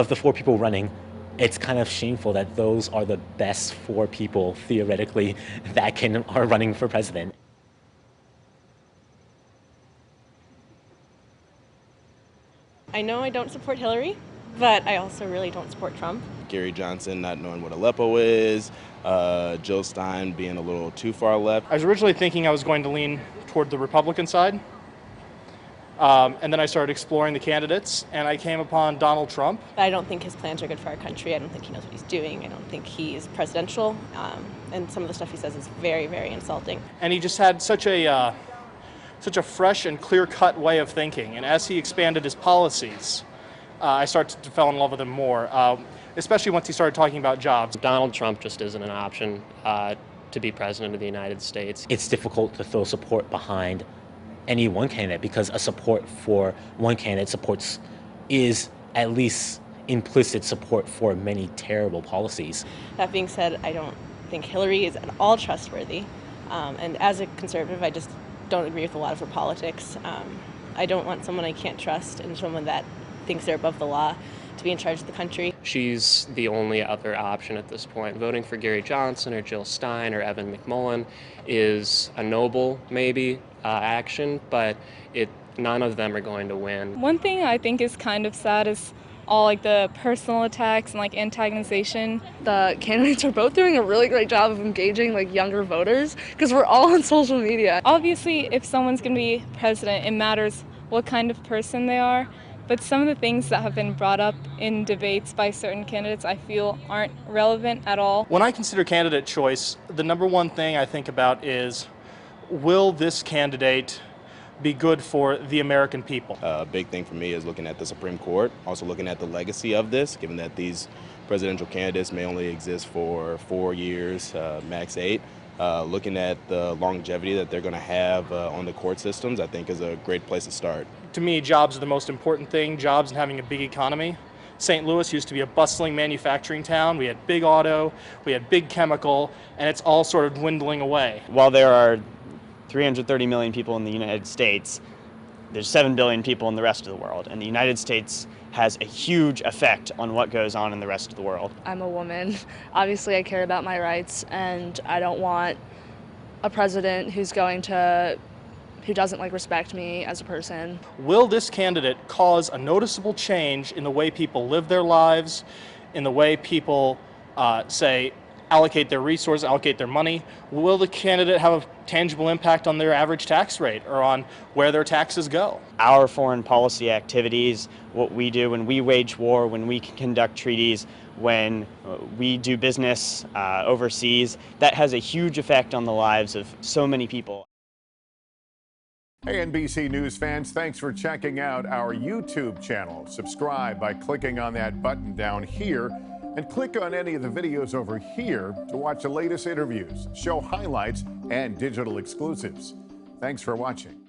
of the 4 people running, it's kind of shameful that those are the best 4 people, theoretically, that are running for president. I know I don't support Hillary, but I also really don't support Trump. Gary Johnson not knowing what Aleppo is, Jill Stein being a little too far left. I was originally thinking I was going to lean toward the Republican side, and then I started exploring the candidates, and I came upon Donald Trump. I don't think his plans are good for our country. I don't think he knows what he's doing. I don't think he's presidential, and some of the stuff he says is very, very insulting. And he just had such a fresh and clear-cut way of thinking, and as he expanded his policies, I started to fall in love with him more, especially once he started talking about jobs. Donald Trump just isn't an option to be president of the United States. It's difficult to throw support behind any one candidate because a support for one candidate is at least implicit support for many terrible policies. That being said, I don't think Hillary is at all trustworthy, and as a conservative, I just don't agree with a lot of her politics. I don't want someone I can't trust and someone that thinks they're above the law to be in charge of the country. She's the only other option at this point. Voting for Gary Johnson or Jill Stein or Evan McMullen is a noble, maybe, action, but none of them are going to win. One thing I think is kind of sad is all like the personal attacks and like antagonization. The candidates are both doing a really great job of engaging like younger voters because we're all on social media. Obviously, if someone's going to be president, it matters what kind of person they are. But some of the things that have been brought up in debates by certain candidates I feel aren't relevant at all. When I consider candidate choice, the number one thing I think about is, will this candidate be good for the American people? A big thing for me is looking at the Supreme Court, also looking at the legacy of this, given that these presidential candidates may only exist for 4 years, max 8. Looking at the longevity that they're going to have on the court systems, I think is a great place to start. To me, jobs are the most important thing, jobs and having a big economy. St. Louis used to be a bustling manufacturing town. We had big auto, we had big chemical, and it's all sort of dwindling away. While there are 330 million people in the United States, there's 7 billion people in the rest of the world, and the United States has a huge effect on what goes on in the rest of the world. I'm a woman. Obviously, I care about my rights, and I don't want a president who doesn't respect me as a person. Will this candidate cause a noticeable change in the way people live their lives, in the way people, allocate their resources, allocate their money? Will the candidate have a tangible impact on their average tax rate or on where their taxes go? Our foreign policy activities, what we do when we wage war, when we conduct treaties, when we do business overseas, that has a huge effect on the lives of so many people. Hey, NBC News fans, thanks for checking out our YouTube channel. Subscribe by clicking on that button down here and click on any of the videos over here to watch the latest interviews, show highlights, and digital exclusives. Thanks for watching.